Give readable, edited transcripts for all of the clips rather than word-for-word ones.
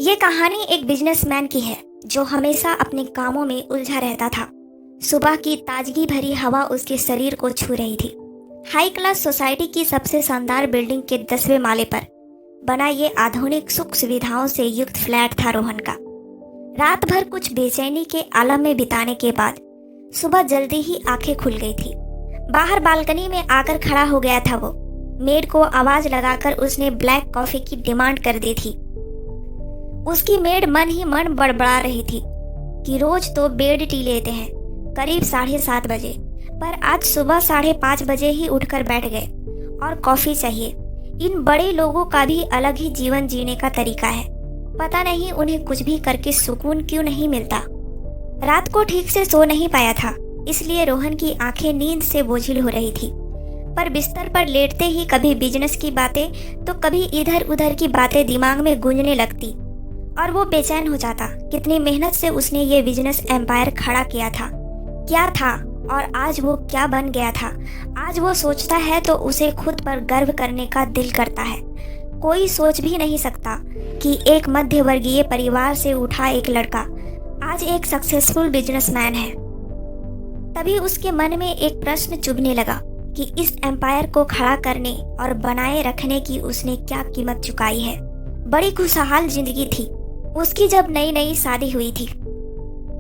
ये कहानी एक बिजनेसमैन की है जो हमेशा अपने कामों में उलझा रहता था। सुबह की ताजगी भरी हवा उसके शरीर को छू रही थी। हाई क्लास सोसाइटी की सबसे शानदार बिल्डिंग के 10वें माले पर बना ये आधुनिक सुख सुविधाओं से युक्त फ्लैट था रोहन का। रात भर कुछ बेचैनी के आलम में बिताने के बाद सुबह जल्दी ही आंखें खुल गई थी। बाहर बालकनी में आकर खड़ा हो गया था वो। मेड को आवाज लगाकर उसने ब्लैक कॉफी की डिमांड कर दी थी। उसकी मेड मन ही मन बड़बड़ा रही थी कि रोज तो बेड टी लेते हैं करीब 7:30 बजे, पर आज सुबह 5:30 बजे ही उठकर बैठ गए और कॉफी चाहिए। इन बड़े लोगों का भी अलग ही जीवन जीने का तरीका है। पता नहीं उन्हें कुछ भी करके सुकून क्यों नहीं मिलता। रात को ठीक से सो नहीं पाया था, इसलिए रोहन की आंखें नींद से बोझिल हो रही थी। पर बिस्तर पर लेटते ही कभी बिजनेस की बातें तो कभी इधर उधर की बातें दिमाग में गूंजने लगती और वो बेचैन हो जाता। कितनी मेहनत से उसने ये बिजनेस एम्पायर खड़ा किया था, क्या था और आज वो क्या बन गया था। आज वो सोचता है तो उसे खुद पर गर्व करने का दिल करता है। कोई सोच भी नहीं सकता कि एक मध्यवर्गीय परिवार से उठा एक लड़का आज एक सक्सेसफुल बिजनेसमैन है। तभी उसके मन में एक प्रश्न चुभने लगा कि इस एम्पायर को खड़ा करने और बनाए रखने की उसने क्या कीमत चुकाई है। बड़ी खुशहाल जिंदगी थी उसकी जब नई नई शादी हुई थी।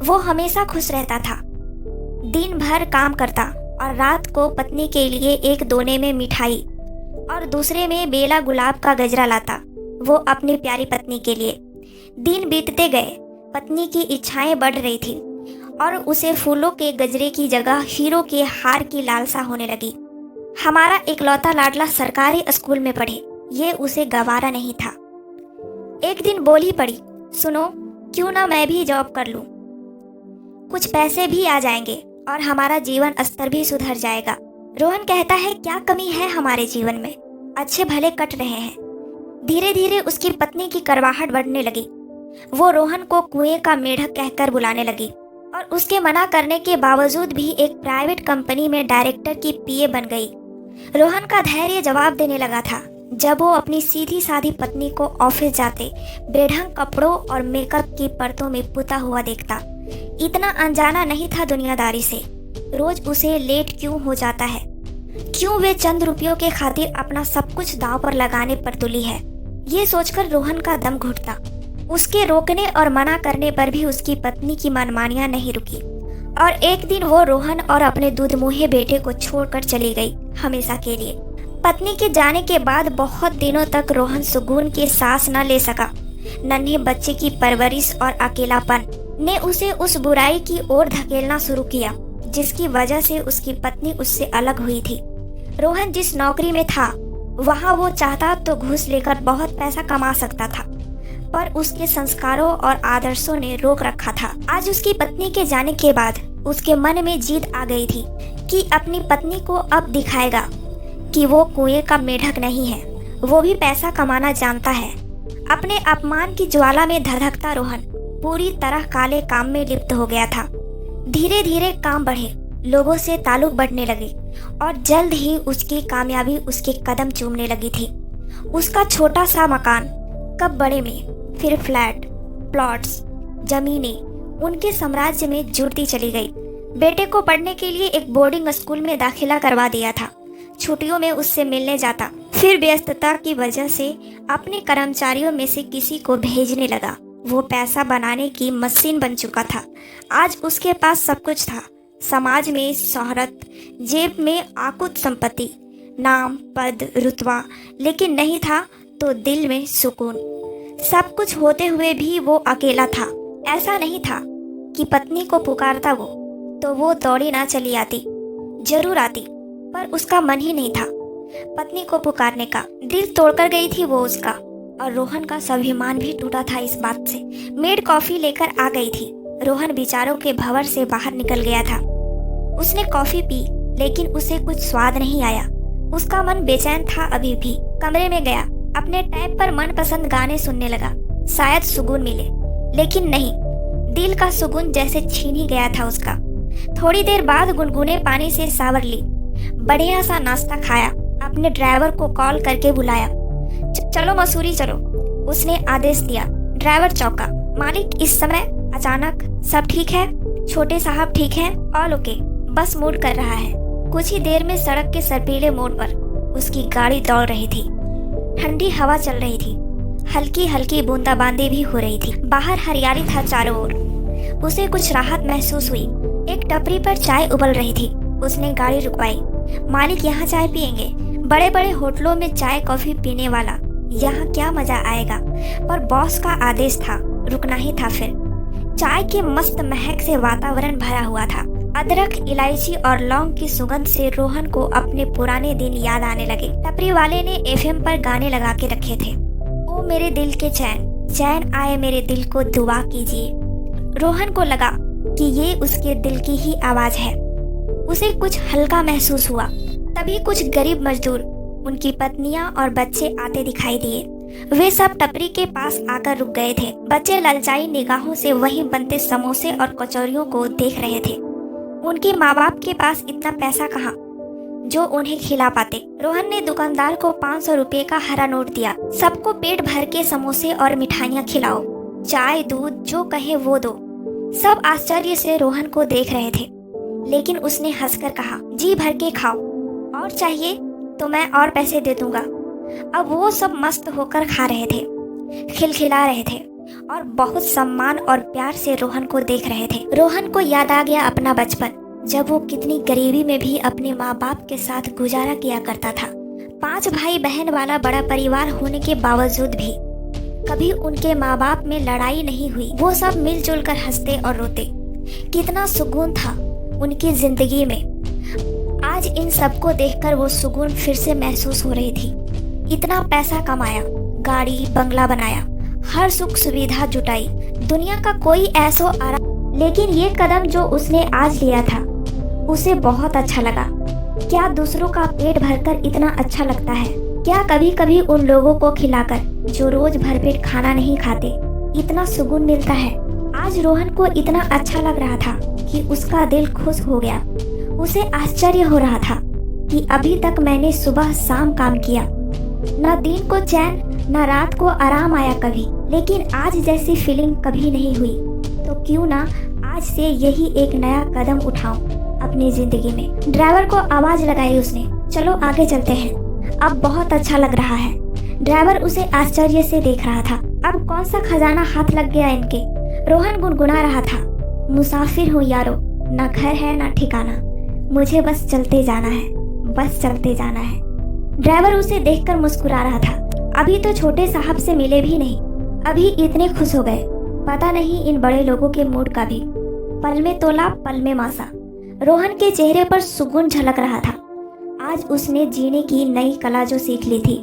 वो हमेशा खुश रहता था, दिन भर काम करता और रात को पत्नी के लिए एक दोने में मिठाई और दूसरे में बेला गुलाब का गजरा लाता, वो अपनी प्यारी पत्नी के लिए। दिन बीतते गए, पत्नी की इच्छाएं बढ़ रही थी और उसे फूलों के गजरे की जगह हीरो के हार की लालसा होने लगी। हमारा इकलौता लाडला सरकारी स्कूल में पढ़े, ये उसे गवारा नहीं था। एक दिन बोल ही पड़ी, सुनो क्यों ना मैं भी जॉब कर लूं, कुछ पैसे भी आ जाएंगे और हमारा जीवन स्तर भी सुधर जाएगा। रोहन कहता है क्या कमी है हमारे जीवन में, अच्छे भले कट रहे हैं। धीरे धीरे उसकी पत्नी की करवाहट बढ़ने लगी। वो रोहन को कुएं का मेढक कहकर बुलाने लगी और उसके मना करने के बावजूद भी एक प्राइवेट कंपनी में डायरेक्टर की पीए बन गई। रोहन का धैर्य जवाब देने लगा था जब वो अपनी सीधी सादी पत्नी को ऑफिस जाते बेढंग कपड़ों और मेकअप की परतों में पुता हुआ देखता। इतना अनजाना नहीं था दुनियादारी से। रोज उसे लेट क्यों हो जाता है, क्यों वे चंद रुपयों के खातिर अपना सब कुछ दांव पर लगाने पर तुली है, ये सोचकर रोहन का दम घुटता। उसके रोकने और मना करने पर भी उसकी पत्नी की मनमानियां नहीं रुकी और एक दिन वो रोहन और अपने दूधमुहे बेटे को छोड़कर चली गई हमेशा के लिए। पत्नी के जाने के बाद बहुत दिनों तक रोहन सुकून की सांस न ले सका। नन्हे बच्चे की परवरिश और अकेलापन ने उसे उस बुराई की ओर धकेलना शुरू किया जिसकी वजह से उसकी पत्नी उससे अलग हुई थी। रोहन जिस नौकरी में था वहां वो चाहता तो घूस लेकर बहुत पैसा कमा सकता था, पर उसके संस्कारों और आदर्शों ने रोक रखा था। आज उसकी पत्नी के जाने के बाद उसके मन में जिद आ गई थी कि अपनी पत्नी को अब दिखाएगा कि वो कुएं का मेढक नहीं है, वो भी पैसा कमाना जानता है। अपने अपमान की ज्वाला में धधकता रोहन पूरी तरह काले काम में लिप्त हो गया था। धीरे धीरे काम बढ़े, लोगों से ताल्लुक बढ़ने लगे और जल्द ही उसकी कामयाबी उसके कदम चूमने लगी थी। उसका छोटा सा मकान कब बड़े में, फिर फ्लैट, प्लॉट्स, जमीनें उनके साम्राज्य में जुड़ती चली गई। बेटे को पढ़ने के लिए एक बोर्डिंग स्कूल में दाखिला करवा दिया था। छुट्टियों में उससे मिलने जाता, फिर व्यस्तता की वजह से अपने कर्मचारियों में से किसी को भेजने लगा। वो पैसा बनाने की मशीन बन चुका था। आज उसके पास सब कुछ था, समाज में शोहरत, जेब में आकुत संपत्ति, नाम, पद, रुतबा, लेकिन नहीं था तो दिल में सुकून। सब कुछ होते हुए भी वो अकेला था। ऐसा नहीं था कि पत्नी को पुकारता वो तो वो दौड़ी ना चली आती, जरूर आती, पर उसका मन ही नहीं था पत्नी को पुकारने का। दिल तोड़कर गई थी वो उसका और रोहन का स्वाभिमान भी टूटा था इस बात से। मेड कॉफी लेकर आ गई थी। रोहन विचारों के भंवर से बाहर निकल गया था। उसने कॉफी पी लेकिन उसे कुछ स्वाद नहीं आया। उसका मन बेचैन था अभी भी। कमरे में गया, अपने टैब पर मनपसंद गाने सुनने लगा, शायद सुकून मिले, लेकिन नहीं, दिल का सुकून जैसे छीन ही गया था उसका। थोड़ी देर बाद गुनगुने पानी से सावर ली, बढ़िया सा नाश्ता खाया, अपने ड्राइवर को कॉल करके बुलाया। चलो मसूरी चलो, उसने आदेश दिया। ड्राइवर चौंका। मालिक इस समय अचानक, सब ठीक है? छोटे साहब ठीक हैं? ऑल ओके, बस मूड कर रहा है। कुछ ही देर में सड़क के सर्पीले मोड़ पर उसकी गाड़ी दौड़ रही थी। ठंडी हवा चल रही थी, हल्की हल्की बूंदाबांदी भी हो रही थी। बाहर हरियाली था चारों ओर। उसे कुछ राहत महसूस हुई। एक टपरी पर चाय उबल रही थी। उसने गाड़ी रुकवाई। मालिक यहाँ चाय पियेंगे? बड़े बड़े होटलों में चाय कॉफी पीने वाला यहाँ क्या मजा आएगा, पर बॉस का आदेश था, रुकना ही था। फिर चाय के मस्त महक से वातावरण भरा हुआ था। अदरक, इलायची और लौंग की सुगंध से रोहन को अपने पुराने दिन याद आने लगे। टपरी वाले ने एफएम पर गाने लगा के रखे थे। ओ मेरे दिल के चैन, चैन आए मेरे दिल को दुआ कीजिए। रोहन को लगा कि ये उसके दिल की ही आवाज है। उसे कुछ हल्का महसूस हुआ। तभी कुछ गरीब मजदूर, उनकी पत्नियां और बच्चे आते दिखाई दिए। वे सब टपरी के पास आकर रुक गए थे। बच्चे ललचाई निगाहों से वहीं बनते समोसे और कचौरियों को देख रहे थे। उनके माँ बाप के पास इतना पैसा कहाँ जो उन्हें खिला पाते। रोहन ने दुकानदार को 500 रुपए का हरा नोट दिया। सबको पेट भर के समोसे और मिठाइयाँ खिलाओ, चाय दूध जो कहे वो दो। सब आश्चर्य से रोहन को देख रहे थे, लेकिन उसने हंसकर कहा, जी भर के खाओ, और चाहिए तो मैं और पैसे दे दूंगा। अब वो सब मस्त होकर खा रहे थे, खिलखिला रहे थे और बहुत सम्मान और प्यार से रोहन को देख रहे थे। रोहन को याद आ गया अपना बचपन, जब वो कितनी गरीबी में भी अपने माँ बाप के साथ गुजारा किया करता था। 5 भाई बहन वाला बड़ा परिवार होने के बावजूद भी कभी उनके माँ बाप में लड़ाई नहीं हुई। वो सब मिलजुल कर हंसते और रोते। कितना सुकून था उनकी जिंदगी में। आज इन सबको देखकर वो सुकून फिर से महसूस हो रही थी। इतना पैसा कमाया, गाड़ी बंगला बनाया, हर सुख सुविधा जुटाई, दुनिया का कोई ऐसो आराम, लेकिन ये कदम जो उसने आज लिया था उसे बहुत अच्छा लगा। क्या दूसरों का पेट भरकर इतना अच्छा लगता है? क्या कभी कभी उन लोगों को खिलाकर जो रोज भरपेट खाना नहीं खाते इतना सुकून मिलता है? आज रोहन को इतना अच्छा लग रहा था कि उसका दिल खुश हो गया। उसे आश्चर्य हो रहा था कि अभी तक मैंने सुबह शाम काम किया, न दिन को चैन न रात को आराम आया कभी, लेकिन आज जैसी फीलिंग कभी नहीं हुई। तो क्यों ना आज से यही एक नया कदम उठाऊं अपनी जिंदगी में। ड्राइवर को आवाज लगाई उसने, चलो आगे चलते हैं, अब बहुत अच्छा लग रहा है। ड्राइवर उसे आश्चर्य से देख रहा था। अब कौन सा खजाना हाथ लग गया इनके? रोहन गुनगुना रहा था, मुसाफिर हूँ यारो, ना घर है ना ठिकाना, मुझे बस चलते जाना है, बस चलते जाना है। ड्राइवर उसे देखकर मुस्कुरा रहा था। अभी तो छोटे साहब से मिले भी नहीं, अभी इतने खुश हो गए। पता नहीं इन बड़े लोगों के मूड का भी। पल में तोला पल में मासा। रोहन के चेहरे पर सुकून झलक रहा था। आज उसने जीने की नई कला जो सीख ली थी